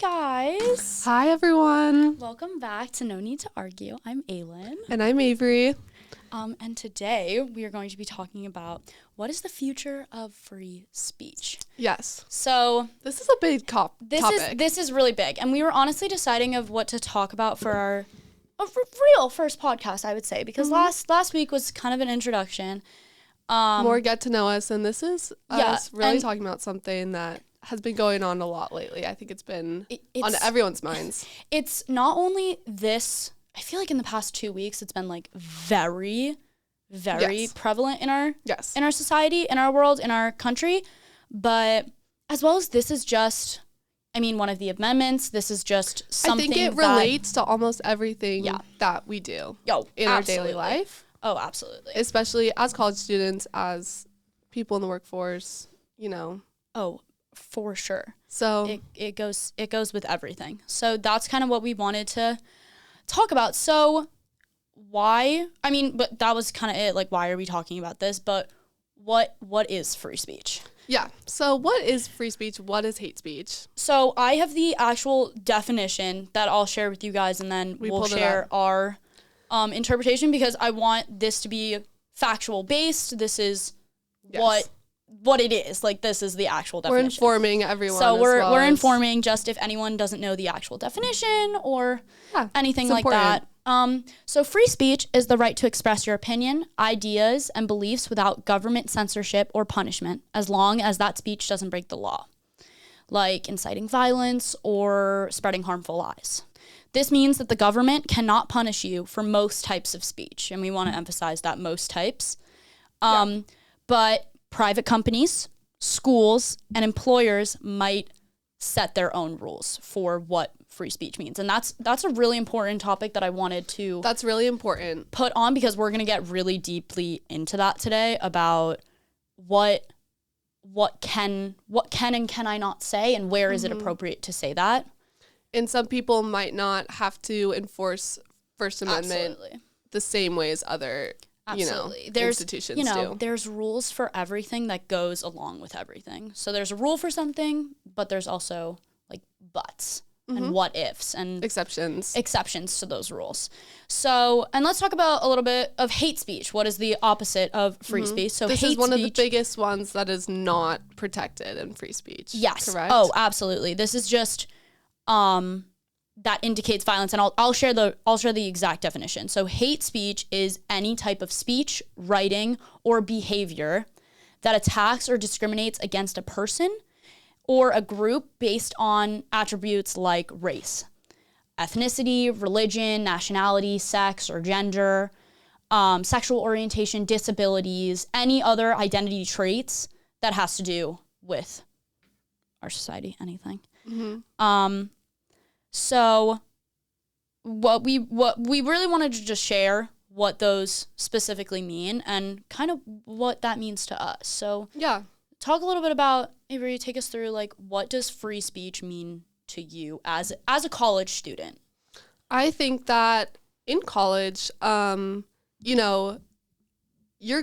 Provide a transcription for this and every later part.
guys. Hi, everyone. Welcome back to No Need to Argue. I'm Aylin. And I'm Avery. And today we are going to be talking about what is the future of free speech. Yes. So this is a big topic. This is really big. And we were honestly deciding of what to talk about for our real first podcast, I would say, because last week was kind of an introduction. More get to know us, and this is us really and talking about something that has been going on a lot lately. I think it's been on everyone's minds. It's not only this, I feel like in the past 2 weeks, it's been like very prevalent in our society, in our world, in our country. But as well as this is just, I mean, one of the amendments, this is just something I think it relates to almost everything that we do in our daily life. Oh, absolutely. Especially as college students, as people in the workforce, Oh, for sure. So it goes with everything. So that's kind of what we wanted to talk about. So but that was kind of it. Like, why are we talking about this? But what is free speech? Yeah. So what is free speech? What is hate speech? So I have the actual definition that I'll share with you guys, and then we'll share our interpretation, because I want this to be factual based. This is what it is. Like, this is the actual definition. We're informing everyone. So we're informing, just if anyone doesn't know the actual definition or anything like that. So free speech is the right to express your opinion, ideas, and beliefs without government censorship or punishment, as long as that speech doesn't break the law, like inciting violence or spreading harmful lies. This means that the government cannot punish you for most types of speech, and we want to emphasize that most types. But private companies, schools, and employers might set their own rules for what free speech means. And that's a really important topic that I wanted to put on, because we're going to get really deeply into that today about what can and can I not say, and where is it appropriate to say that. And some people might not have to enforce First Amendment the same way as other institutions do. There's rules for everything that goes along with everything. So there's a rule for something, but there's also like buts and what ifs and exceptions to those rules. So, and let's talk about a little bit of hate speech. What is the opposite of free speech? So this is one of the biggest ones that is not protected in free speech. Yes. Correct? Oh, absolutely. This is just that indicates violence, and I'll share the exact definition. So hate speech is any type of speech, writing, or behavior that attacks or discriminates against a person or a group based on attributes like race, ethnicity, religion, nationality, sex or gender, sexual orientation, disabilities, any other identity traits that has to do with our society, anything. So what we really wanted to just share what those specifically mean and kind of what that means to us. So talk a little bit about, Avery, take us through, like, what does free speech mean to you as a college student? I think that in college, you're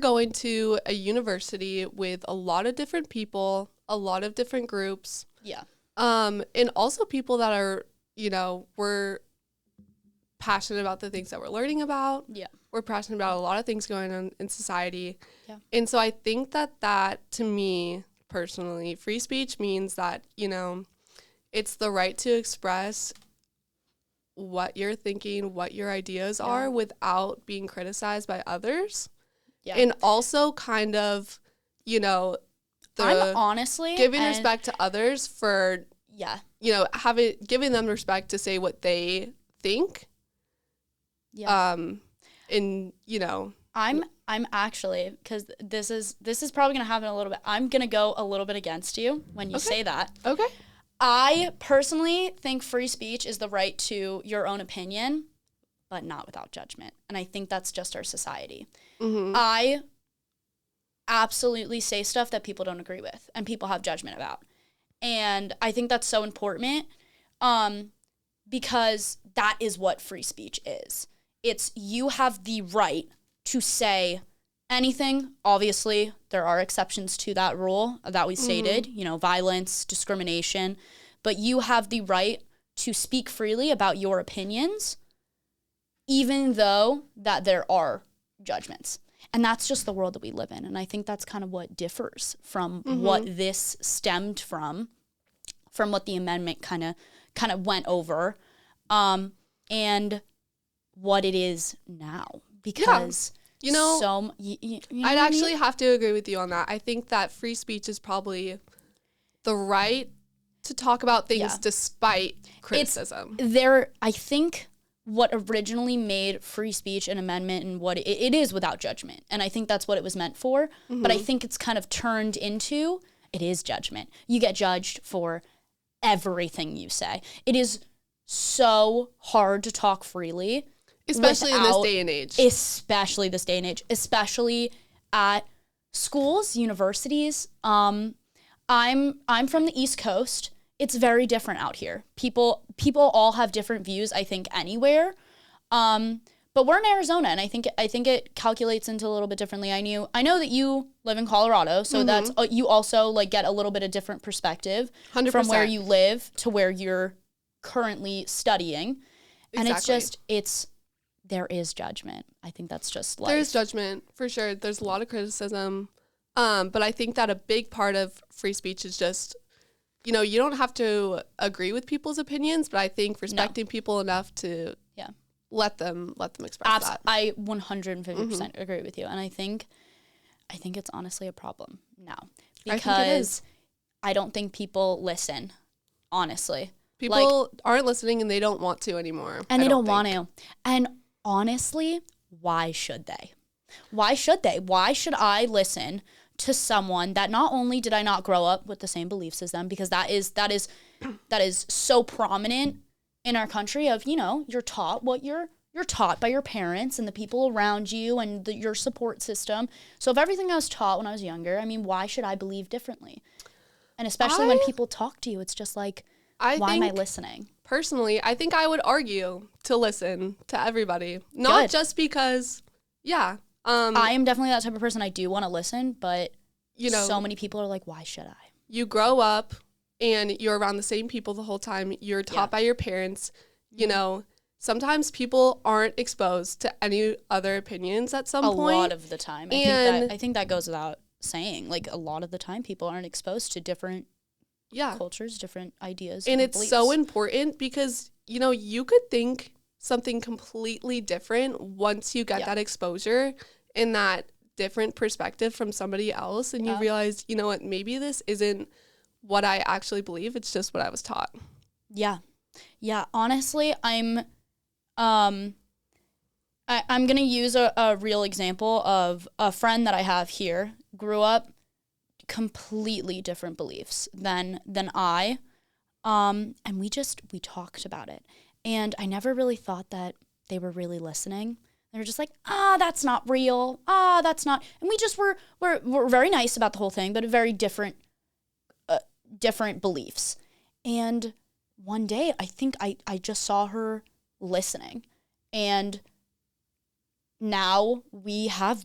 going to a university with a lot of different people, a lot of different groups. Yeah. And also people that are, we're passionate about the things that we're learning about. Yeah. We're passionate about a lot of things going on in society. Yeah. And so I think that to me, personally, free speech means that, it's the right to express what you're thinking, what your ideas are, without being criticized by others. Yeah. And also kind of, I'm honestly giving respect to others for giving them respect to say what they think. Yeah. I'm actually, because this is probably gonna happen a little bit. I'm gonna go a little bit against you when you say that. Okay. I personally think free speech is the right to your own opinion, but not without judgment. And I think that's just our society. I absolutely say stuff that people don't agree with and people have judgment about. And I think that's so important, because that is what free speech is. It's you have the right to say anything. Obviously, there are exceptions to that rule that we stated, violence, discrimination, but you have the right to speak freely about your opinions, even though that there are judgments. And that's just the world that we live in. And I think that's kind of what differs from what this stemmed from what the amendment kind of went over, and what it is now. Because I'd actually have to agree with you on that. I think that free speech is probably the right to talk about things despite criticism. I think what originally made free speech an amendment and what it is without judgment. And I think that's what it was meant for. But I think it's kind of turned into, it is judgment. You get judged for everything you say. It is so hard to talk freely. Especially in this day and age. Especially this day and age. Especially at schools, universities. I'm from the East Coast. It's very different out here. People all have different views, I think, anywhere. But we're in Arizona, and I think it calculates into a little bit differently. I know that you live in Colorado, so that's you also like get a little bit of different perspective 100%. From where you live to where you're currently studying. And it's there is judgment. I think that's just life. There's judgment, for sure. There's a lot of criticism. But I think that a big part of free speech is just, you don't have to agree with people's opinions, but I think respecting people enough to let them express that. I 150% agree with you. And I think it's honestly a problem now. Because I don't think people listen, honestly. People aren't listening and they don't want to anymore. And they don't want to. And honestly, why should they? Why should they? Why should I listen to someone that not only did I not grow up with the same beliefs as them, because that is so prominent in our country of, you're taught what you're taught by your parents and the people around you and your support system. So if everything I was taught when I was younger, I mean, why should I believe differently? And especially when people talk to you, it's just like, why am I listening? Personally, I think I would argue to listen to everybody. Not just because, I am definitely that type of person. I do want to listen, but so many people are like, why should I? You grow up and you're around the same people the whole time. You're taught by your parents. Sometimes people aren't exposed to any other opinions at some point. A lot of the time. I think that goes without saying. Like, a lot of the time people aren't exposed to different cultures, different ideas. And it's so important because, you could think something completely different once you get that exposure and that different perspective from somebody else. And you realize, you know what, maybe this isn't what I actually believe. It's just what I was taught. Yeah. Yeah. Honestly, I'm going to use a real example of a friend that I have here. Grew up completely different beliefs than I. And we talked about it. And I never really thought that they were really listening. They were just like, that's not real. That's not. And we just were very nice about the whole thing, but very different beliefs. And one day, I think I just saw her listening. And now we have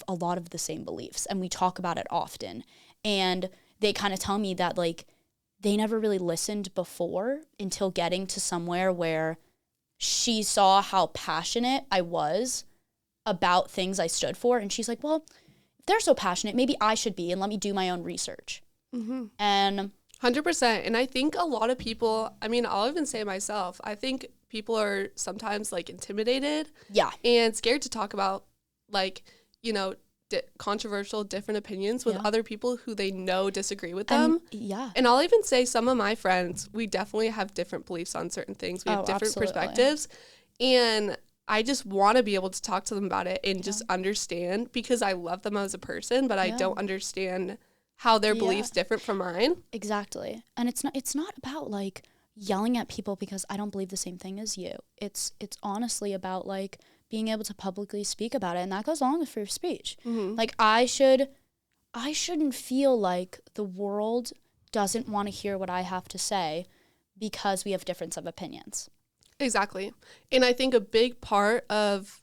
a lot of the same beliefs, and we talk about it often. And they kind of tell me that, like, they never really listened before until getting to somewhere where she saw how passionate I was about things I stood for. And she's like, well, if they're so passionate, maybe I should be, and let me do my own research. And 100%. And I think a lot of people, I mean, I'll even say myself, I think people are sometimes like intimidated and scared to talk about, like, controversial different opinions with other people who they know disagree with them. And I'll even say some of my friends, we definitely have different beliefs on certain things. We have different perspectives. And I just want to be able to talk to them about it and just understand, because I love them as a person, but I don't understand how their beliefs different from mine. Exactly. And it's not about like yelling at people because I don't believe the same thing as you. It's honestly about like being able to publicly speak about it, and that goes along with free speech. Like, I shouldn't feel like the world doesn't want to hear what I have to say because we have difference of opinions. Exactly. And I think a big part of,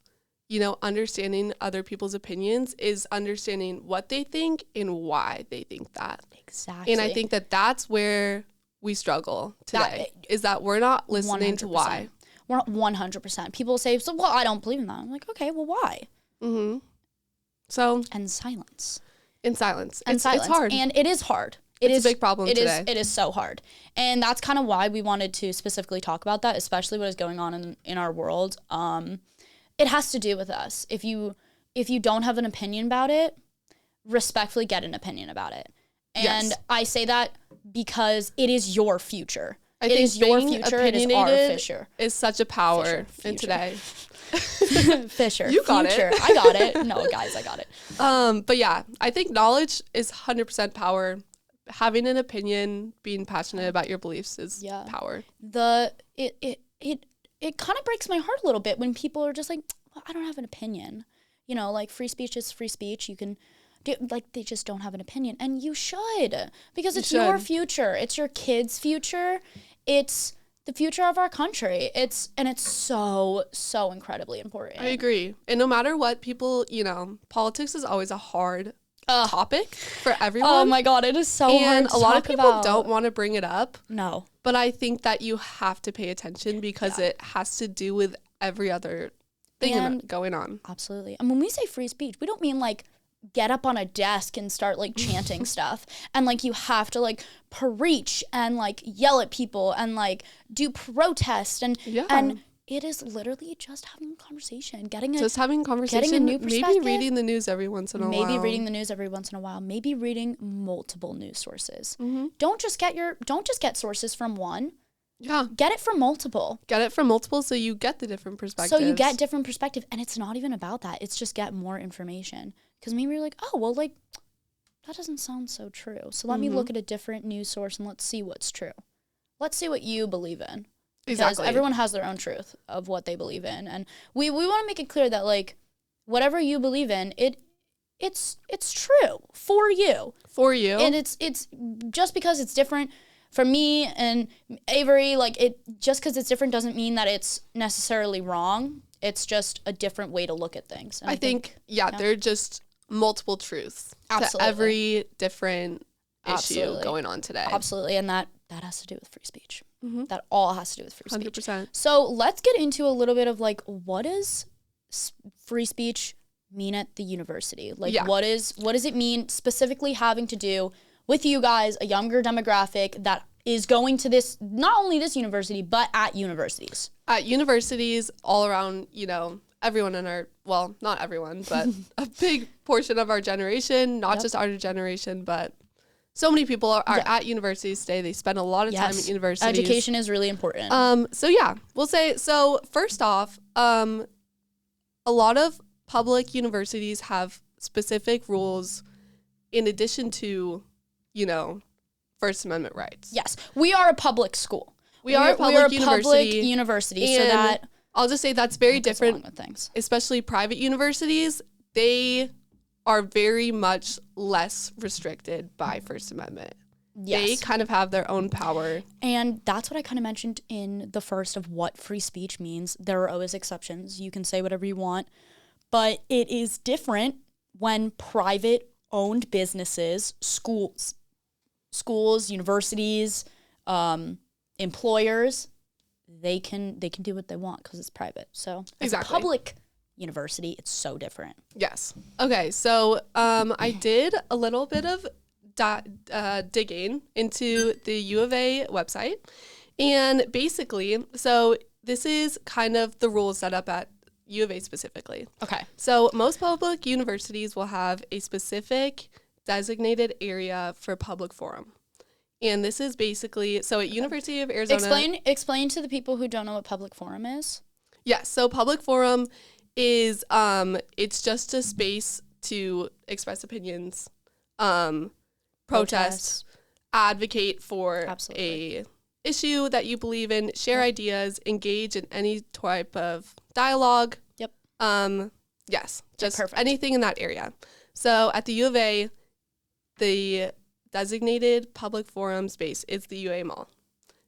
understanding other people's opinions is understanding what they think and why they think that. Exactly. And I think that that's where we struggle today, is that we're not listening 100%. To why. We're not 100%. People say, so, well, I don't believe in that. I'm like, okay, well, why? Mm-hmm. So. And silence. In silence. And silence. It's hard. And it is hard. It's a big problem today. It is so hard. And that's kind of why we wanted to specifically talk about that, especially what is going on in our world. It has to do with us. If you don't have an opinion about it, respectfully get an opinion about it. And yes. I say that because it is your future. It is your future. It is our future. Is such a power in today. Fisher. You got future. It. I got it. No, guys, I got it. But yeah, I think knowledge is 100% power. Having an opinion, being passionate about your beliefs is power. It kind of breaks my heart a little bit when people are just like, well, I don't have an opinion. You know, like free speech is free speech. You can do, like, they just don't have an opinion. And you should, because it's your future. It's your kids' future. It's the future of our country. It's so, so incredibly important. I agree. And no matter what people, politics is always a hard topic for everyone. Oh my God, it is so hard to And a lot of people about. Don't want to bring it up. No. But I think that you have to pay attention because it has to do with every other thing going on. Absolutely. And when we say free speech, we don't mean like get up on a desk and start like chanting stuff and like you have to like preach and like yell at people and like do protest and it is literally just having a conversation, getting a new perspective. Maybe reading the news every once in a while. Maybe reading the news every once in a while. Maybe reading multiple news sources. Mm-hmm. Don't just get sources from one. Yeah. Get it from multiple. Get it from multiple so you get the different perspectives. So you get different perspective. And it's not even about that. It's just get more information. Because maybe you're like, oh, well, like, that doesn't sound so true. So let me look at a different news source and let's see what's true. Let's see what you believe in. Because exactly. everyone has their own truth of what they believe in. And we want to make it clear that, like, whatever you believe in, it's true for you. For you. And it's just because it's different from me and Avery, like, it just because it's different doesn't mean that it's necessarily wrong. It's just a different way to look at things. And I think there are just multiple truths to every different issue going on today. Absolutely. And that has to do with free speech. Mm-hmm. That all has to do with free speech. 100%. So let's get into a little bit of like, what does free speech mean at the university? Like, what does it mean specifically having to do with you guys, a younger demographic that is going to this, not only this university, but at universities? At universities all around, everyone in our, well, not everyone, but a big portion of our generation, not just our generation, but so many people are at universities today. They spend a lot of time at universities. Education is really important. We'll say, so first off, a lot of public universities have specific rules in addition to, First Amendment rights. Yes. We are a public school. We are a public university. So that I'll just say that's very different with things. Especially private universities. They are very much less restricted by First Amendment. Yes. They kind of have their own power. And that's what I kind of mentioned in the first of what free speech means. There are always exceptions. You can say whatever you want. But it is different when private-owned businesses, schools, universities, employers, they can do what they want because it's private. So as a public university, it's so different. Yes. Okay, so I did a little bit of digging into the U of A website. And basically, so this is kind of the rules set up at U of A specifically. Okay. So most public universities will have a specific designated area for public forum. And this is basically, so at University of Arizona. Explain to the people who don't know what public forum is. Yes. So public forum is, it's just a space to express opinions, protest, advocate for a issue that you believe in, share ideas, engage in any type of dialogue. Yep. Yes. Just anything in that area. So at the U of A, the designated public forum space is the UA Mall.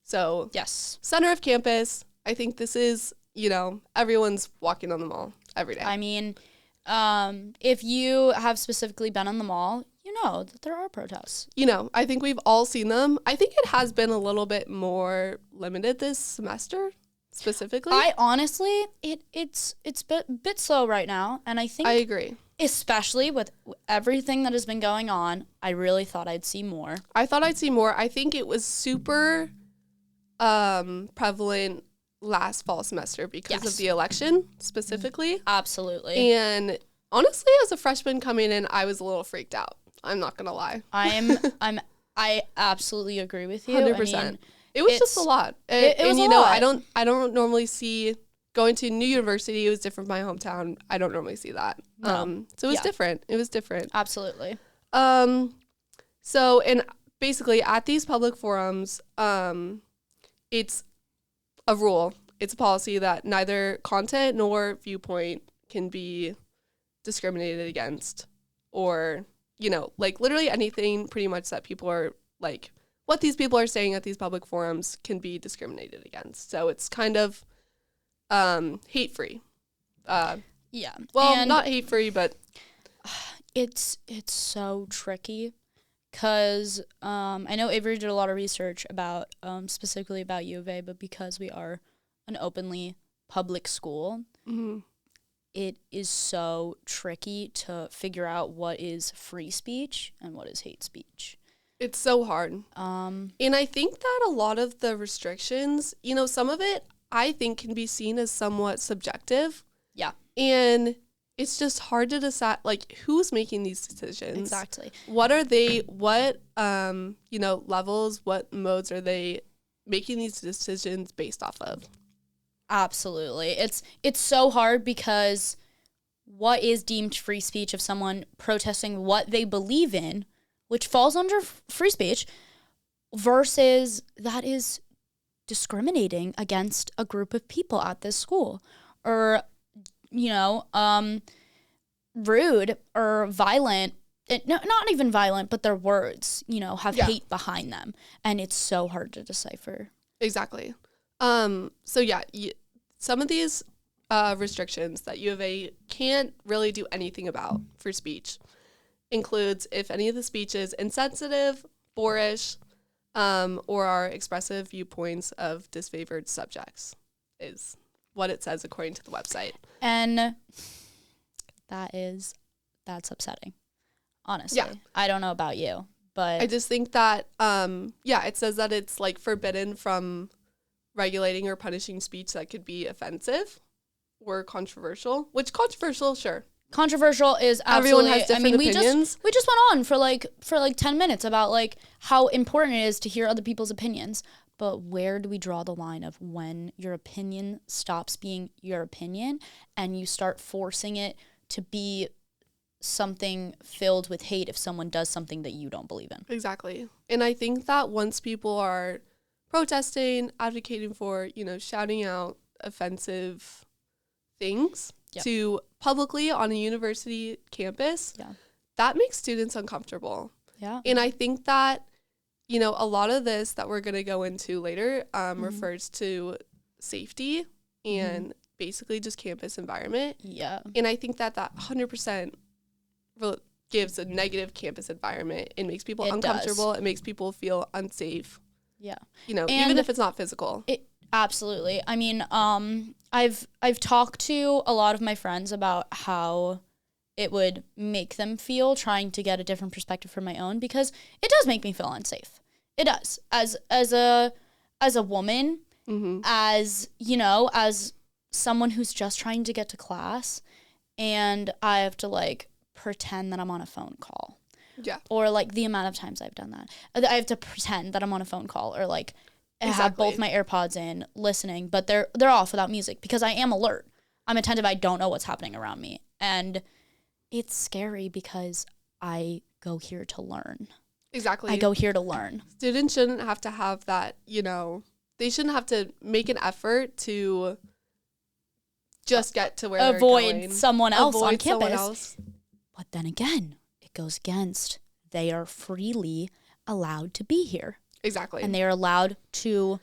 So yes, center of campus. I think this is, everyone's walking on the mall every day. I mean, if you have specifically been on the mall, you know that there are protests. You know, I think we've all seen them. I think it has been a little bit more limited this semester, specifically. I honestly, it's a bit slow right now, and I think I agree. Especially with everything that has been going on, I really thought I'd see more. I thought I'd see more. I think it was super prevalent last fall semester because of the election specifically. Absolutely. And honestly, as a freshman coming in, I was a little freaked out. I'm not gonna lie. I absolutely agree with you. 100%. I mean, it was just a lot. It was and you a know, lot. I don't normally see going to a new university. It was different from my hometown. I don't normally see that. No. So it was different. It was different. Absolutely. So, and basically at these public forums, it's a rule. It's a policy that neither content nor viewpoint can be discriminated against, or, you know, like literally anything pretty much that people are like, what these people are saying at these public forums can be discriminated against. So it's kind of hate-free. Yeah. Well, and not hate-free, but it's so tricky because I know Avery did a lot of research about specifically about U of A, but because we are an openly public school, it is so tricky to figure out what is free speech and what is hate speech. it's so hard. And I think that a lot of the restrictions, you know, some of it I think can be seen as somewhat subjective. Yeah. And it's just hard to decide, like, who's making these decisions. Exactly. What are they, you know, levels, what modes are they making these decisions based off of? Absolutely. It's so hard because what is deemed free speech of someone protesting what they believe in, which falls under free speech, versus that is discriminating against a group of people at this school, or, you know, rude or violent. Not even violent, but their words, you know, have hate behind them, and it's so hard to decipher. Exactly. So yeah, some of these restrictions that U of A can't really do anything about for speech includes if any of the speech is insensitive, boorish, or are expressive viewpoints of disfavored subjects, is what it says according to the website. And that's upsetting. Honestly. Yeah. I don't know about you, but I just think that, it says that it's like forbidden from regulating or punishing speech that could be offensive or controversial, which controversial, sure. Controversial is absolutely, everyone has different opinions. We just went on for like 10 minutes about like how important it is to hear other people's opinions. But where do we draw the line of when your opinion stops being your opinion and you start forcing it to be something filled with hate if someone does something that you don't believe in? Exactly. And I think that once people are protesting, advocating for, you know, shouting out offensive things to publicly on a university campus, that makes students uncomfortable. Yeah. And I think that, you know, a lot of this that we're going to go into later refers to safety and basically just campus environment. Yeah. And I think that 100% gives a negative campus environment. It makes people uncomfortable. It makes people feel unsafe. Yeah. You know, and even if it's not physical. Absolutely. I mean, I've talked to a lot of my friends about how it would make them feel trying to get a different perspective from my own, because it does make me feel unsafe. It does. As a woman, as, you know, as someone who's just trying to get to class, and I have to like pretend that I'm on a phone call. Yeah. Or like the amount of times I've done that. I have to pretend that I'm on a phone call, or like have both my AirPods in listening, but they're off without music because I am alert. I'm attentive. I don't know what's happening around me. And it's scary because I go here to learn. Exactly. I go here to learn. Students shouldn't have to have that, you know, they shouldn't have to make an effort to just get to where they're going. Someone else on campus. Someone else. But then again, it goes against, they are freely allowed to be here. Exactly. And they are allowed to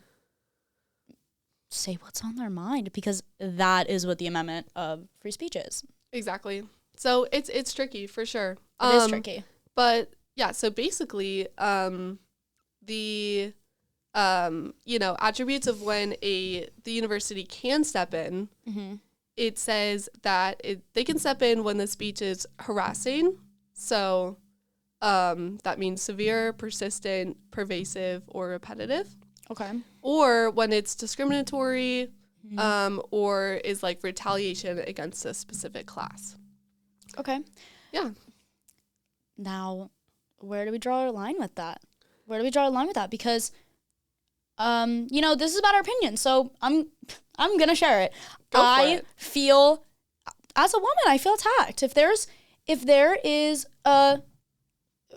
say what's on their mind, because that is what the amendment of free speech is. Exactly. So it's tricky for sure. It is tricky. But Yeah, so basically, the attributes of when the university can step in, it says that they can step in when the speech is harassing. So that means severe, persistent, pervasive, or repetitive. Okay. Or when it's discriminatory, or is like retaliation against a specific class. Okay. Yeah. Now, where do we draw our line with that? Because, this is about our opinion, so I'm gonna share it. I feel, as a woman, I feel attacked. If there is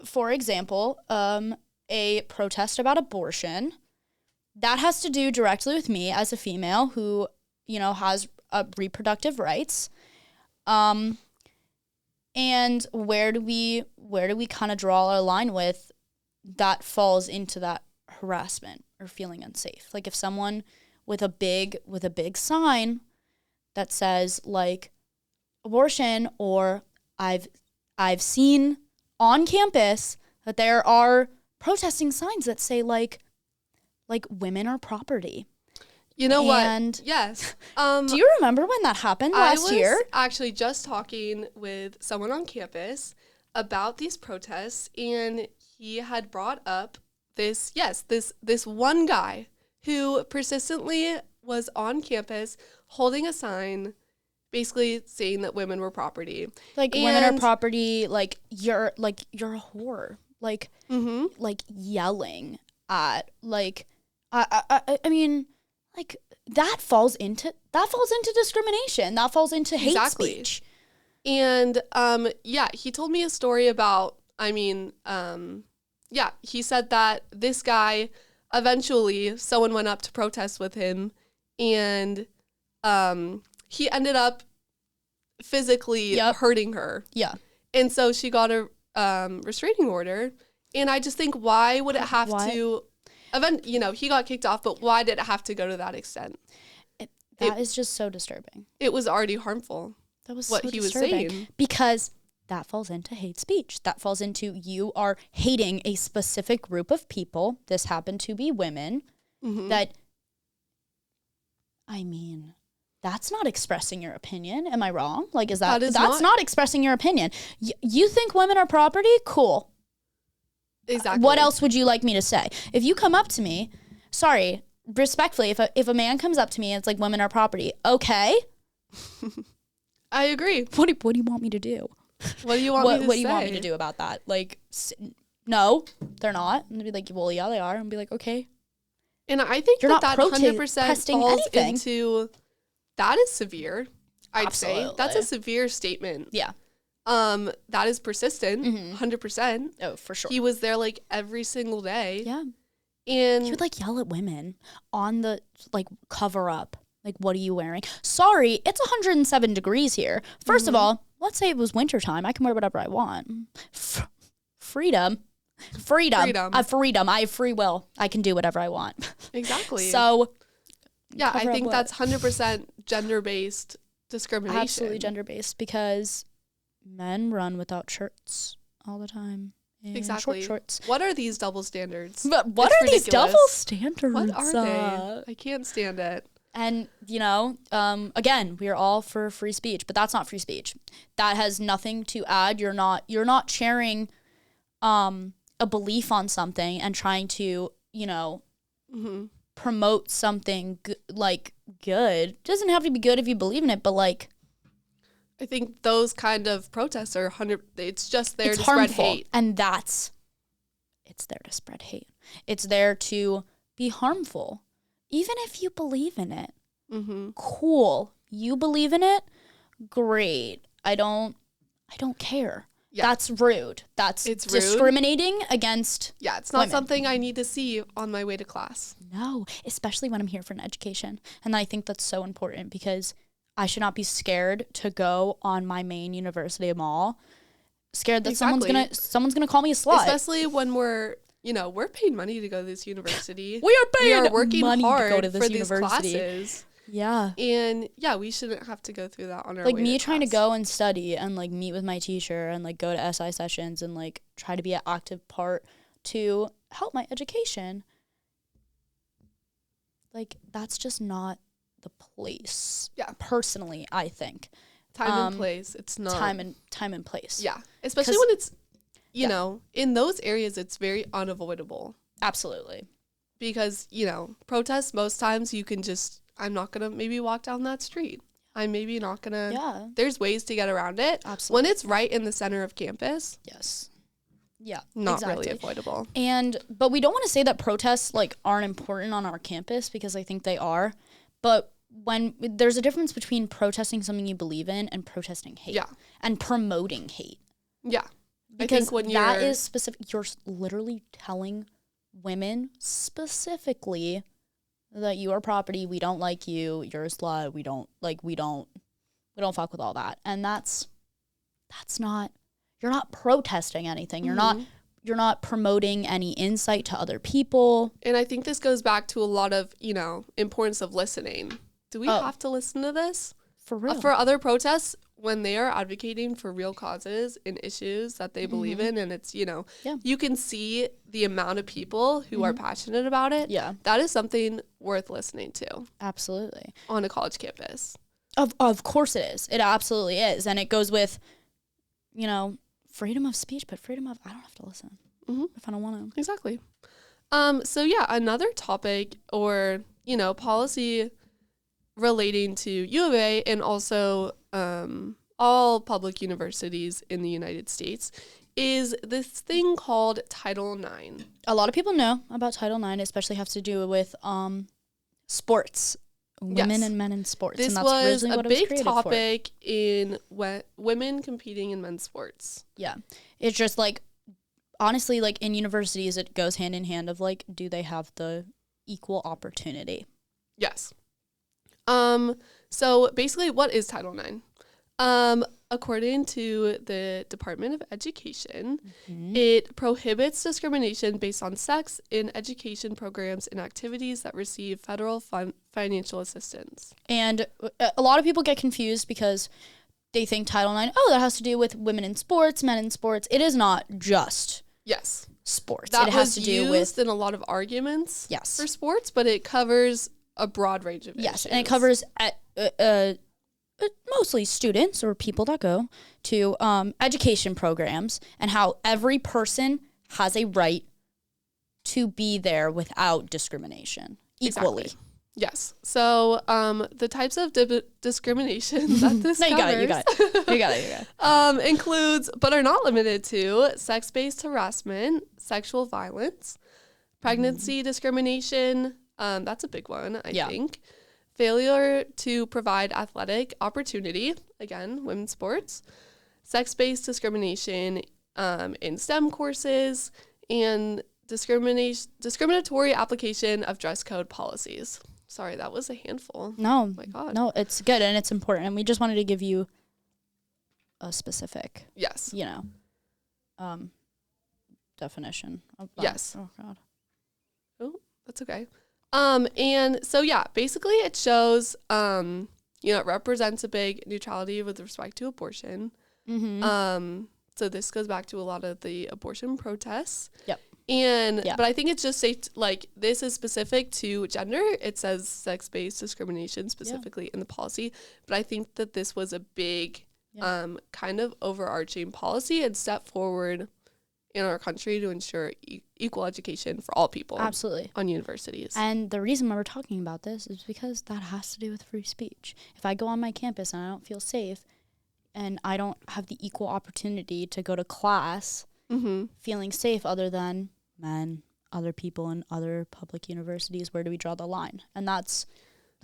for example, a protest about abortion, that has to do directly with me as a female who, has reproductive rights. And where do we kind of draw our line with that falls into that harassment or feeling unsafe? Like if someone with a big sign that says like abortion, or I've seen on campus that there are protesting signs that say like women are property. You know what? Yes. Do you remember when that happened last year? I was actually just talking with someone on campus about these protests, and he had brought up this one guy who persistently was on campus holding a sign basically saying that women were property. Like women are property, like you're a whore. Like yelling at I mean, like that falls into discrimination. That falls into hate speech. And he told me a story about, he said that this guy, eventually someone went up to protest with him, and he ended up physically hurting her. Yeah. And so she got a restraining order. And I just think, why would it have to... he got kicked off, but why did it have to go to that extent? That is just so disturbing. It was already harmful. That was what he was saying. Because that falls into hate speech. That falls into you are hating a specific group of people. This happened to be women. That, I mean, that's not expressing your opinion. Am I wrong? Like, that's not expressing your opinion. You think women are property? Cool. Exactly. What else would you like me to say? If you come up to me, sorry, respectfully, if a man comes up to me and it's like women are property, okay. I agree. What do you want me to do? What do you want me to say? What do you want me to do about that? Like, no, they're not. And they'd be like, well, yeah, they are. And be like, okay. And I think that 100% falls into, that is severe, I'd say. That's a severe statement. Yeah. That is persistent, 100%. Oh, for sure. He was there like every single day. Yeah. And he would like yell at women on the like cover up. Like, what are you wearing? Sorry, it's 107 degrees here. First of all, let's say it was wintertime. I can wear whatever I want. Freedom. Freedom. I have free will. I can do whatever I want. Exactly. So, yeah, I think that's 100% gender-based discrimination. Absolutely gender-based, because men run without shirts all the time. Exactly. Shorts. What are these double standards? But what are these double standards? What are they? I can't stand it. And, again, we are all for free speech, but that's not free speech. That has nothing to add. You're not sharing a belief on something and trying to, promote something good. It doesn't have to be good if you believe in it, but like, I think those kind of protests are it's just there to spread hate. And it's there to spread hate. It's there to be harmful. Even if you believe in it. Cool. You believe in it? Great. I don't care. Yeah. That's rude. It's discriminating against it's not something I need to see on my way to class. No, especially when I'm here for an education. And I think that's so important, because I should not be scared to go on my main university mall, scared that someone's gonna call me a slut. Especially when we're paying money to go to this university. We are working hard to go to this university for these classes. Yeah. And yeah, we shouldn't have to go through that on our like way me to trying to class. go and study and like meet with my teacher and like go to SI sessions and like try to be an active part to help my education. Like that's just not the place. Yeah. Personally, I think. Time and place. It's not time and place. Yeah. Especially when it's you know, in those areas it's very unavoidable. Absolutely. Because, you know, protests most times you can just I'm not going to maybe walk down that street. I'm maybe not going to. Yeah. There's ways to get around it. Absolutely. When it's right in the center of campus. Yes. Yeah. Not really avoidable. But we don't want to say that protests like aren't important on our campus because I think they are. But when there's a difference between protesting something you believe in and protesting hate. Yeah. And promoting hate. Yeah. Because I think when that is specific. You're literally telling women specifically that you are property, we don't like you, you're a slut, we don't fuck with all that. And that's not, you're not protesting anything. You're not promoting any insight to other people. And I think this goes back to a lot of, you know, importance of listening. Do we have to listen to this? For real. For other protests, when they are advocating for real causes and issues that they believe in, and it's, you know, you can see the amount of people who are passionate about it. Yeah. That is something worth listening to. Absolutely. On a college campus. Of course it is. It absolutely is. And it goes with, you know, freedom of speech, but I don't have to listen if I don't want to. Exactly. So yeah, another topic or, you know, policy relating to U of A and also all public universities in the United States is this thing called Title IX. A lot of people know about Title IX, especially has to do with sports, women and men in sports. This and that's was really a what it big was topic in women competing in men's sports. Yeah. It's just like, honestly, like in universities, it goes hand in hand of like, do they have the equal opportunity? Yes. So basically, what is Title IX? According to the Department of Education, it prohibits discrimination based on sex in education programs and activities that receive federal financial assistance. And a lot of people get confused because they think Title IX, that has to do with women in sports, men in sports. It is not just sports. That it has to do with in a lot of arguments for sports, but it covers a broad range of issues. And it covers mostly students or people that go to education programs and how every person has a right to be there without discrimination equally. Exactly. Yes. So the types of discrimination that this covers you got it. Includes, but are not limited to, sex-based harassment, sexual violence, pregnancy discrimination. That's a big one, I think. Failure to provide athletic opportunity, again, women's sports, sex-based discrimination in STEM courses, and discriminatory application of dress code policies. Sorry, that was a handful. No. Oh my God. No, it's good and it's important. And we just wanted to give you a specific, definition of that. Yes. Oh, God. Oh, that's okay. And so, yeah, basically it shows, it represents a big neutrality with respect to abortion. So this goes back to a lot of the abortion protests. Yep. But I think it's just safe, this is specific to gender. It says sex-based discrimination specifically in the policy. But I think that this was a big kind of overarching policy and step forward in our country to ensure equal education for all people. Absolutely. On universities. And the reason why we're talking about this is because that has to do with free speech. If I go on my campus and I don't feel safe and I don't have the equal opportunity to go to class feeling safe other than men, other people in other public universities, where do we draw the line? And that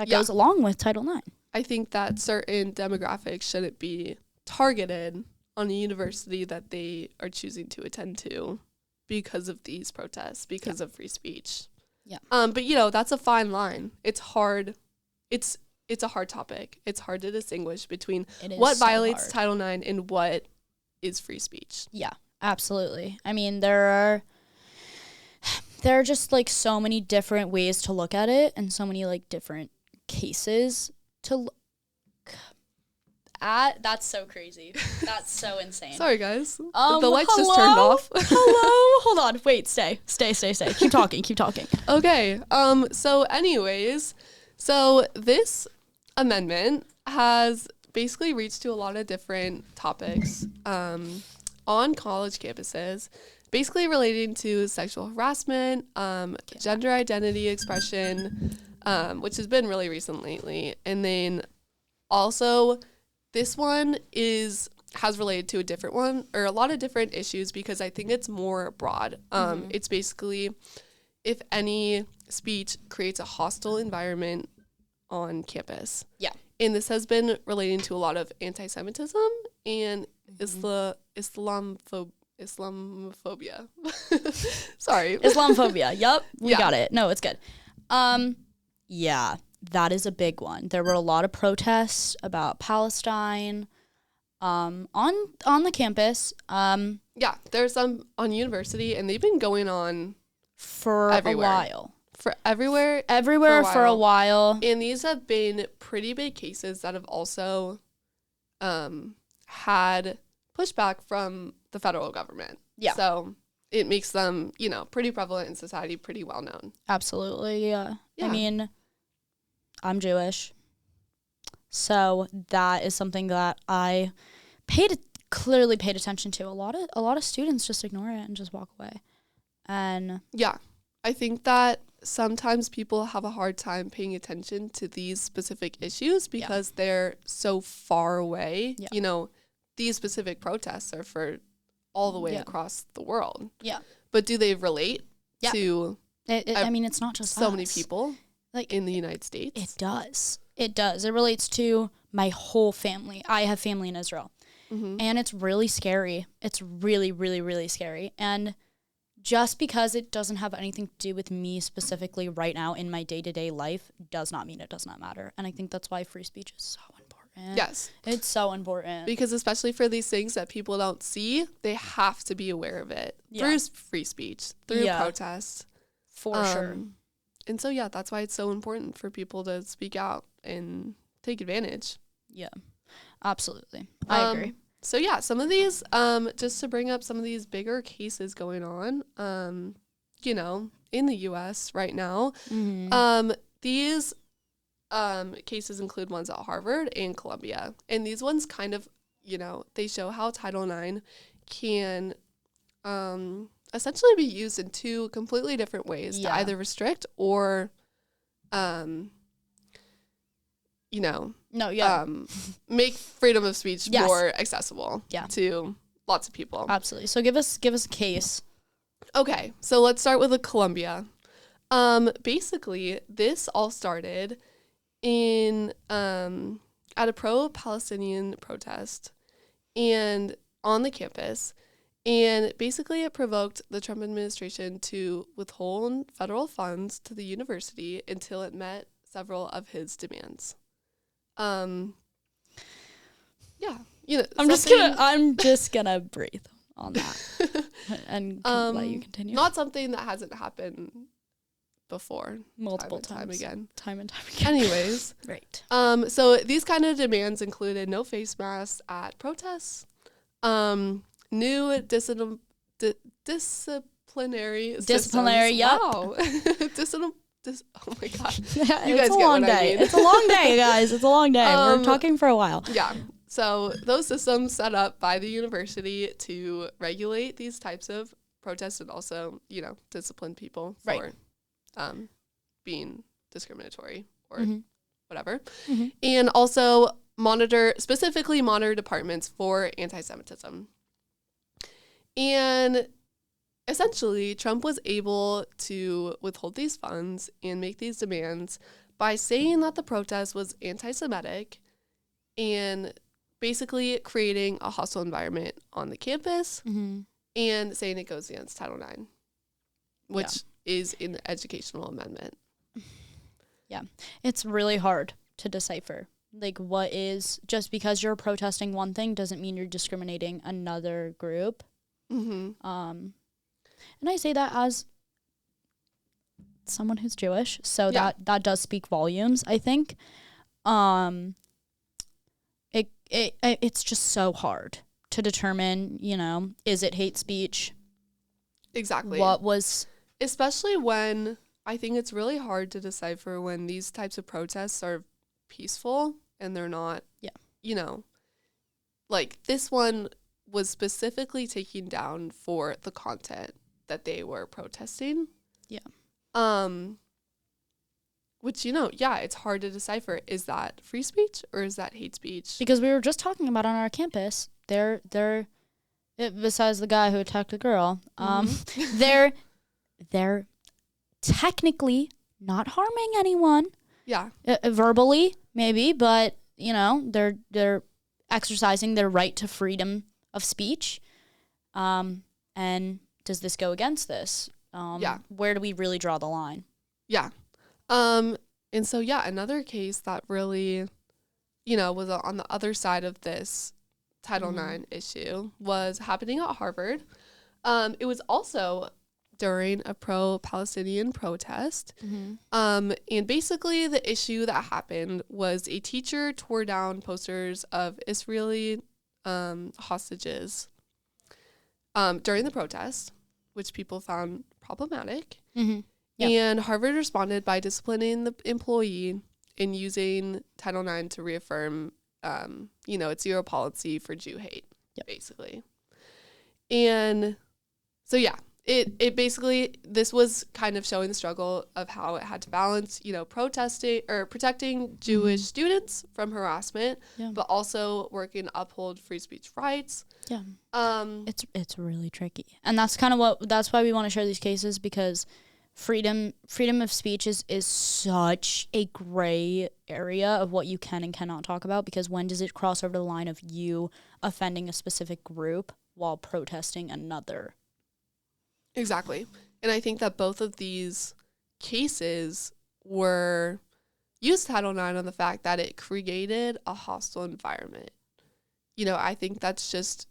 goes along with Title IX. I think that certain demographics shouldn't be targeted on a university that they are choosing to attend to because of these protests, because of free speech. Yeah. But that's a fine line. It's hard. It's a hard topic. It's hard to distinguish between what violates Title IX and what is free speech. Yeah, absolutely. I mean, there are just so many different ways to look at it and so many different cases to look at. That's so crazy. That's so insane. Sorry, guys. The lights just turned off. Hello? Hold on. Wait, stay. Keep talking. Okay. So anyways, this amendment has basically reached to a lot of different topics on college campuses, basically relating to sexual harassment, gender identity expression, which has been really recent lately. And then also this one has related to a different one, or a lot of different issues, because I think it's more broad. It's basically if any speech creates a hostile environment on campus. Yeah. And this has been relating to a lot of anti-Semitism and Islamophobia. Sorry. Islamophobia. Yup. We got it. No, it's good. Yeah, that is a big one. There were a lot of protests about Palestine on the campus. Yeah, there's some on university, and they've been going on for everywhere. A while. Everywhere for a while. And these have been pretty big cases that have also had pushback from the federal government. Yeah. So it makes them, pretty prevalent in society, pretty well known. Absolutely, yeah. I mean, I'm Jewish. So that is something that I clearly paid attention to. A lot of students just ignore it and just walk away. And yeah, I think that sometimes people have a hard time paying attention to these specific issues because they're so far away. Yeah. These specific protests are for all the way across the world. Yeah. But do they relate to I mean, it's not just so many people in the United States? It does. It relates to my whole family. I have family in Israel. Mm-hmm. And it's really scary. It's really, really, really scary. And just because it doesn't have anything to do with me specifically right now in my day-to-day life does not mean it does not matter. And I think that's why free speech is so important. Yes. It's so important. Because especially for these things that people don't see, they have to be aware of it through free speech, through protests. For sure. And so, that's why it's so important for people to speak out and take advantage. Yeah, absolutely. I agree. So, some of these, just to bring up some of these bigger cases going on, in the U.S. right now, these cases include ones at Harvard and Columbia. And these ones kind of, they show how Title IX can essentially be used in two completely different ways to either restrict or, make freedom of speech more accessible to lots of people. Absolutely. So give us a case. Okay, so let's start with Columbia. Basically, this all started in at a pro-Palestinian protest and on the campus. And basically it provoked the Trump administration to withhold federal funds to the university until it met several of his demands. I'm just gonna breathe on that and let you continue. Not something that hasn't happened before. Multiple times. Time and time again. Anyways. Right. So these kind of demands included no face masks at protests, new disciplinary yep. Wow. Oh my god. You guys get what I mean. It's a long day, guys. It's a long day. We're talking for a while. Yeah. So those systems set up by the university to regulate these types of protests and also, discipline people for being discriminatory or whatever. Mm-hmm. And also specifically monitor departments for anti-Semitism. And essentially, Trump was able to withhold these funds and make these demands by saying that the protest was anti-Semitic and basically creating a hostile environment on the campus and saying it goes against Title IX, which is an educational amendment. Yeah, it's really hard to decipher. Like, what is, just because you're protesting one thing doesn't mean you're discriminating another group. Mm-hmm. And I say that as someone who's Jewish. So that does speak volumes, I think. It's just so hard to determine, is it hate speech? Exactly. Especially when I think it's really hard to decipher when these types of protests are peaceful and they're not, like this one was specifically taken down for the content that they were protesting. Yeah. Which, it's hard to decipher. Is that free speech or is that hate speech? Because we were just talking about on our campus, besides the guy who attacked the girl, they're technically not harming anyone. Yeah. Verbally, maybe, but, they're exercising their right to freedom of speech. And does this go against this? Where do we really draw the line? Yeah. And so, another case that really, was on the other side of this Title IX issue was happening at Harvard. It was also during a pro-Palestinian protest. And basically the issue that happened was a teacher tore down posters of Israeli hostages during the protest, which people found problematic. Yep. And Harvard responded by disciplining the employee and using Title IX to reaffirm, its zero policy for Jew hate, basically. And so, it basically, this was kind of showing the struggle of how it had to balance, protesting or protecting Jewish students from harassment, but also working to uphold free speech rights. Yeah. It's really tricky. And that's that's why we want to share these cases, because freedom of speech is such a gray area of what you can and cannot talk about, because when does it cross over the line of you offending a specific group while protesting another? Exactly. And I think that both of these cases were used Title IX on the fact that it created a hostile environment. I think that's just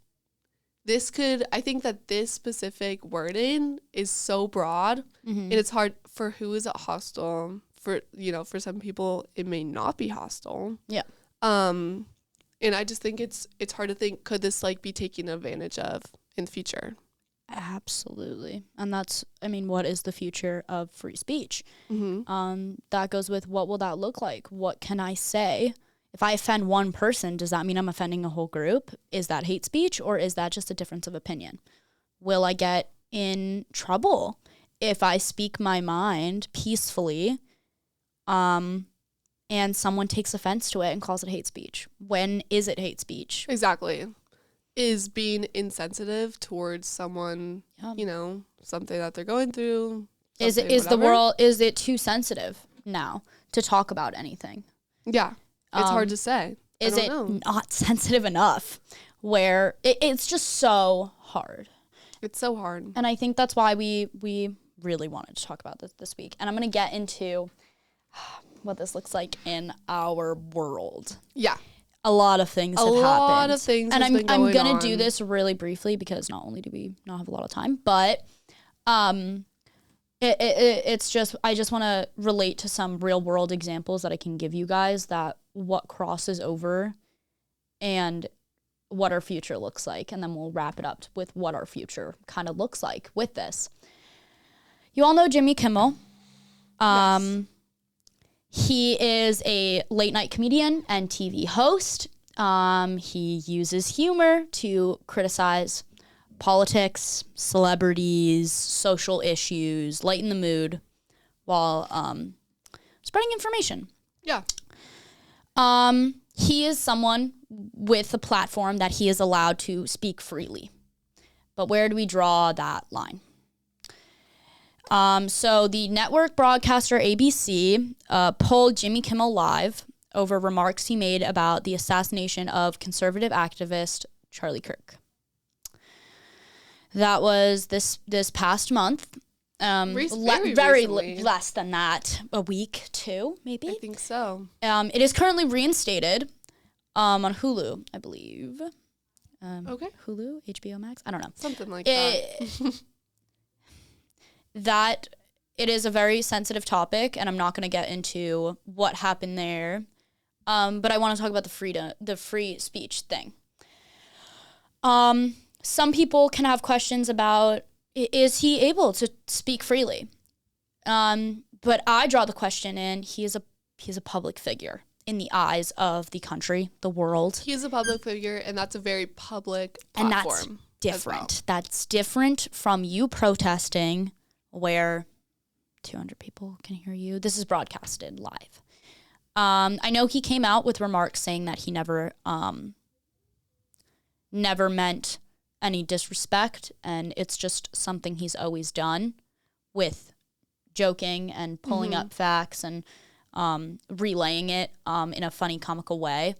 I think that this specific wording is so broad, and it's hard for who is it hostile for. For some people it may not be hostile. Yeah. And I just think it's hard to think, could this be taken advantage of in the future? Absolutely. And that's, what is the future of free speech? That goes with, what will that look like? What can I say? If I offend one person, does that mean I'm offending a whole group? Is that hate speech, or is that just a difference of opinion? Will I get in trouble if I speak my mind peacefully, and someone takes offense to it and calls it hate speech? When is it hate speech? Exactly. Is being insensitive towards someone, something that they're going through? Is it too sensitive now to talk about anything? Yeah. It's hard to say. Is it not sensitive enough? Where it's just so hard. It's so hard. And I think that's why we really wanted to talk about this week. And I'm going to get into what this looks like in our world. Yeah. A lot of things have happened. A lot of things and I'm going to do this really briefly, because not only do we not have a lot of time, but it's just, I just want to relate to some real world examples that I can give you guys, that what crosses over and what our future looks like. And then we'll wrap it up with what our future kind of looks like with this. You all know Jimmy Kimmel. Yes. He is a late night comedian and TV host. He uses humor to criticize politics, celebrities, social issues, lighten the mood while spreading information. Yeah. He is someone with a platform that he is allowed to speak freely. But where do we draw that line? So the network broadcaster ABC pulled Jimmy Kimmel Live over remarks he made about the assassination of conservative activist Charlie Kirk. That was this past month. Very less than that, a week, 2, maybe? I think so. It is currently reinstated on Hulu, I believe. Okay. Hulu, HBO Max, I don't know. Something like that. That it is a very sensitive topic, and I'm not going to get into what happened there. But I want to talk about the free speech thing. Some people can have questions about, is he able to speak freely? But I draw the question in, he is a public figure in the eyes of the country, the world. He's a public figure, and that's a very public platform. And that's different. Well. That's different from you protesting where 200 people can hear you. This is broadcasted live. I know he came out with remarks saying that he never meant any disrespect, and it's just something he's always done with joking and pulling up facts and relaying it in a funny, comical way.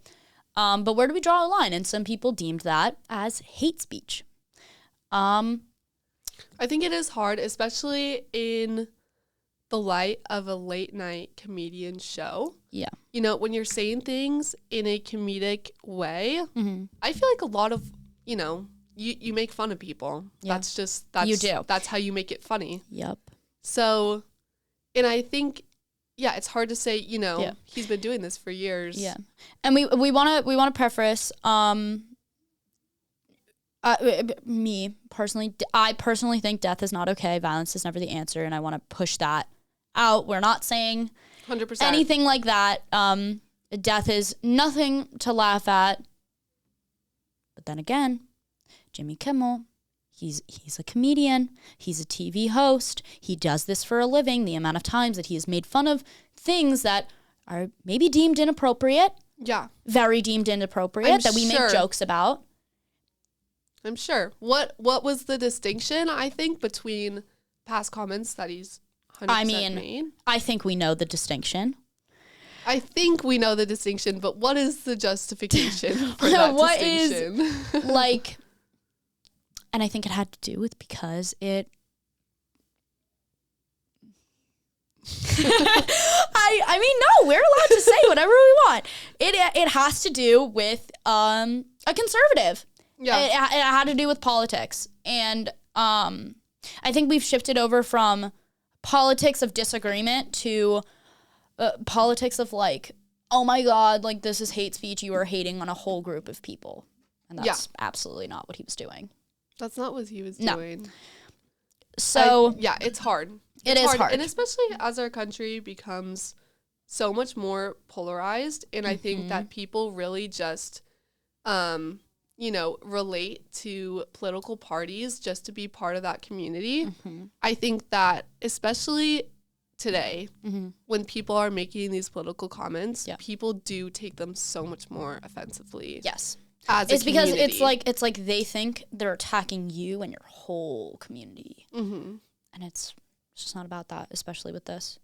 But where do we draw a line? And some people deemed that as hate speech. I think it is hard, especially in the light of a late night comedian show. Yeah. You know, when you're saying things in a comedic way, I feel like a lot of, you know, you make fun of people. Yeah. That's you do. That's how you make it funny. Yep. So, and I think, yeah, it's hard to say, you know, he's been doing this for years. Yeah. And we want to preface, me personally, I personally think death is not okay. Violence is never the answer. And I want to push that out. We're not saying 100% anything like that. Death is nothing to laugh at. But then again, Jimmy Kimmel, he's a comedian. He's a TV host. He does this for a living. The amount of times that he has made fun of things that are maybe deemed inappropriate. Yeah. Very deemed inappropriate that we make jokes about. I'm sure. What was the distinction, I think, between past comments that he's 100% made? I think we know the distinction. I think we know the distinction, but what is the justification for that what distinction? Is, like, and I think it had to do with because it... I mean, no, we're allowed to say whatever we want. It has to do with a conservative. Yeah. It had to do with politics. And I think we've shifted over from politics of disagreement to politics of like, oh my God, like this is hate speech. You are hating on a whole group of people. And that's absolutely not what he was doing. That's not what he was doing. So it's hard. It is hard. And especially as our country becomes so much more polarized. And I think that people really just, you know, relate to political parties just to be part of that community. I think that especially today, when people are making these political comments, people do take them so much more offensively. Yes. It's because it's like they think they're attacking you and your whole community. And it's just not about that, especially with this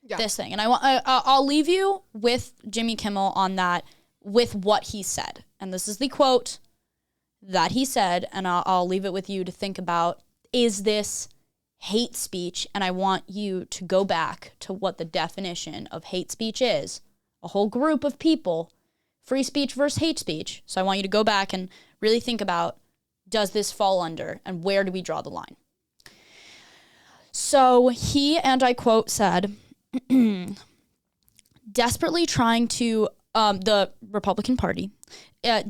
thing. And I'll leave you with Jimmy Kimmel on that, with what he said. And this is the quote that he said, and I'll leave it with you to think about, is this hate speech? And I want you to go back to what the definition of hate speech is. A whole group of people, free speech versus hate speech. So I want you to go back and really think about, does this fall under, and where do we draw the line? So he, and I quote, said, desperately trying to, the Republican Party,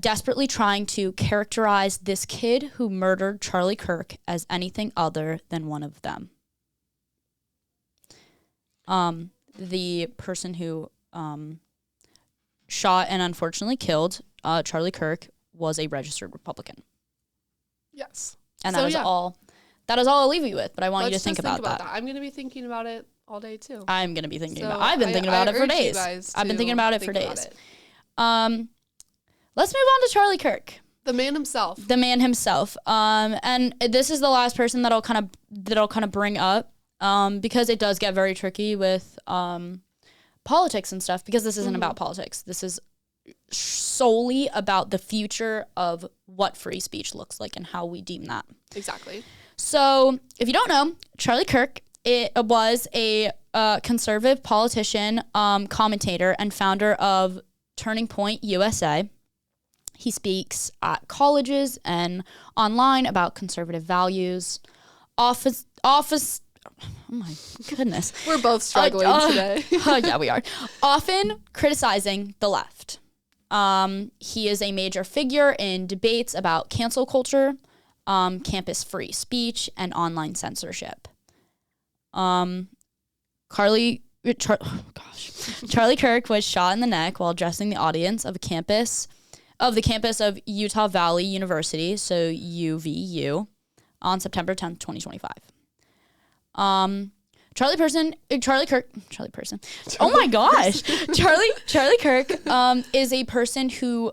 desperately trying to characterize this kid who murdered Charlie Kirk as anything other than one of them. The person who shot and unfortunately killed Charlie Kirk was a registered Republican. Yes. And that is all I'll leave you with, but I want you to think about that. I'm going to be thinking about it all day too. I'm going to be thinking about it. I've been thinking about it for days. I've been thinking about it for days. Let's move on to Charlie Kirk. The man himself. The man himself. And this is the last person that I'll kind of bring up, because it does get very tricky with politics and stuff, because this isn't about politics. This is solely about the future of what free speech looks like and how we deem that. Exactly. So if you don't know, Charlie Kirk, it was a conservative politician, commentator, and founder of Turning Point USA. He speaks at colleges and online about conservative values. Oh my goodness. We're both struggling today. Yeah, we are. Often criticizing the left. He is a major figure in debates about cancel culture, campus free speech, and online censorship. Charlie Kirk was shot in the neck while addressing the audience of the campus of Utah Valley University, so UVU, on September 10th, 2025. Charlie Kirk. Oh my gosh. Charlie Kirk is a person who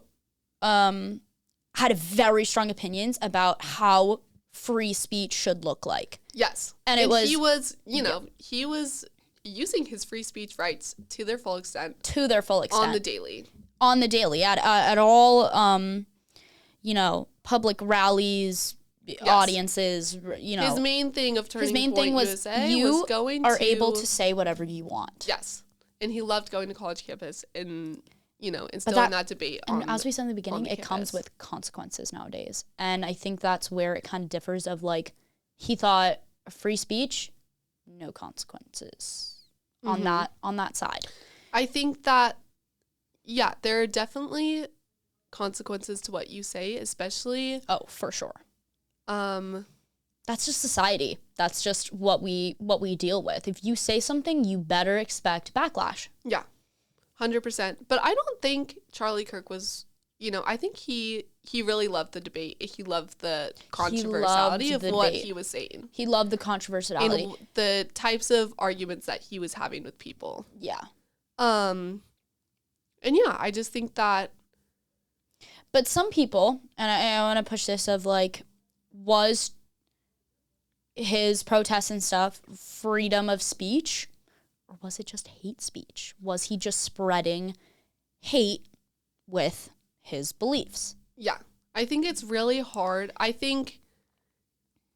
had very strong opinions about how free speech should look like. Yes. And he was using his free speech rights to their full extent. On the daily. At all public rallies, audiences, His main thing of Turning Point USA you was going are able to say whatever you want. Yes. And he loved going to college campus and, instilling that debate. And as we said in the beginning, it comes with consequences nowadays. And I think that's where it kind of differs of he thought free speech, no consequences on that side. I think that, there are definitely consequences to what you say, especially. Oh, for sure. That's just society. That's just what we deal with. If you say something, you better expect backlash. Yeah, 100%. But I don't think Charlie Kirk was, I think he really loved the debate. He loved the controversiality of what he was saying. He loved the controversiality. And the types of arguments that he was having with people. Yeah. And I just think that. But some people, and I want to push this of was his protests and stuff freedom of speech, or was it just hate speech? Was he just spreading hate with his beliefs? Yeah, I think it's really hard. I think,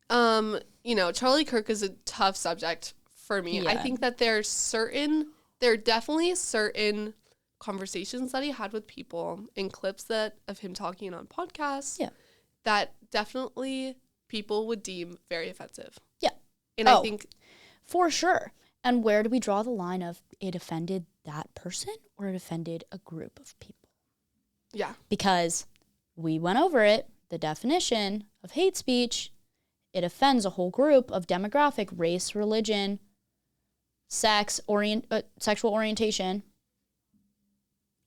Charlie Kirk is a tough subject for me. Yeah. I think that there are definitely certain conversations that he had with people and clips of him talking on podcasts that definitely people would deem very offensive. Yeah. And I think for sure. And where do we draw the line of it offended that person or it offended a group of people? Yeah. Because we went over it, the definition of hate speech, it offends a whole group of demographic, race, religion, sexual orientation.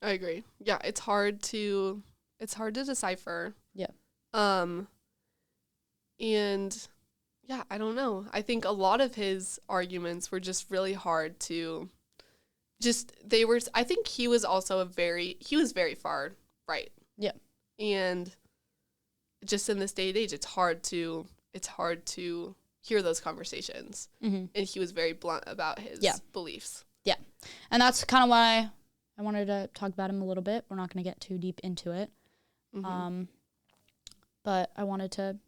I agree. Yeah, it's hard to decipher. Yeah. And I don't know. I think a lot of his arguments were just really hard to I think he was also very far right. Yeah. And just in this day and age, it's hard to hear those conversations. Mm-hmm. And he was very blunt about his beliefs. Yeah. And that's kind of why I wanted to talk about him a little bit. We're not going to get too deep into it. Mm-hmm. But I wanted to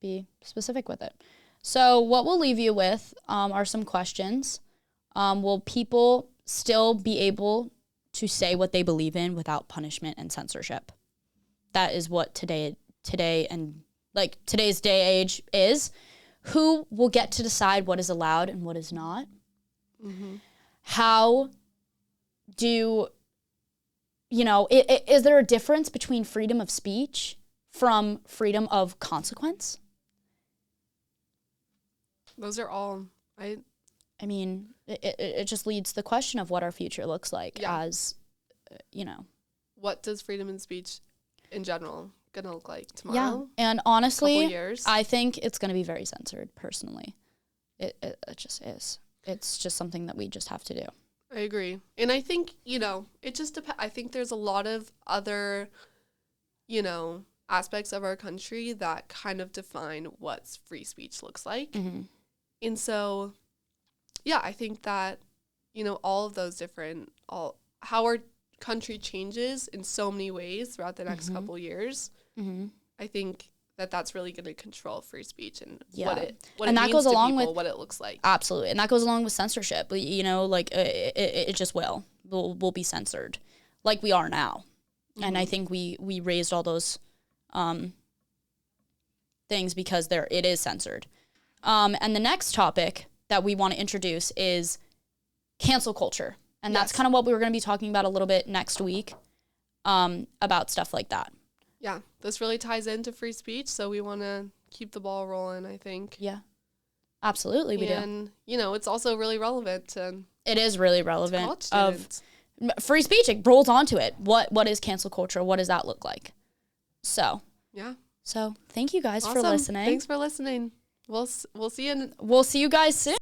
be specific with it. So what we'll leave you with are some questions. Will people still be able to say what they believe in without punishment and censorship? That is what today and today's day age is. Who will get to decide what is allowed and what is not? Mm-hmm. How do, is there a difference between freedom of speech from freedom of consequence? Those are all, I mean, it just leads to the question of what our future looks like as, What does freedom of speech in general going to look like tomorrow? Yeah, and honestly, couple years? I think it's going to be very censored, personally. It just is. It's just something that we just have to do. I agree. And I think, it just depends. I think there's a lot of other, aspects of our country that kind of define what free speech looks like. Mm-hmm. And so, I think that, all of those how our country changes in so many ways throughout the next couple years, I think that's really going to control free speech and what it means to people, what it looks like. Absolutely. And that goes along with censorship. It just will. We'll be censored like we are now. Mm-hmm. And I think we raised all those things because it is censored. And the next topic that we want to introduce is cancel culture. And that's kind of what we were going to be talking about a little bit next week, about stuff like that. Yeah, this really ties into free speech, so we want to keep the ball rolling, I think. Yeah, absolutely we do. And, you know, it's also really relevant to It is really relevant college students. Free speech. It rolls onto it. What is cancel culture? What does that look like? So, yeah. So thank you guys for Awesome. listening. Thanks for listening. We'll see you We'll see you guys soon.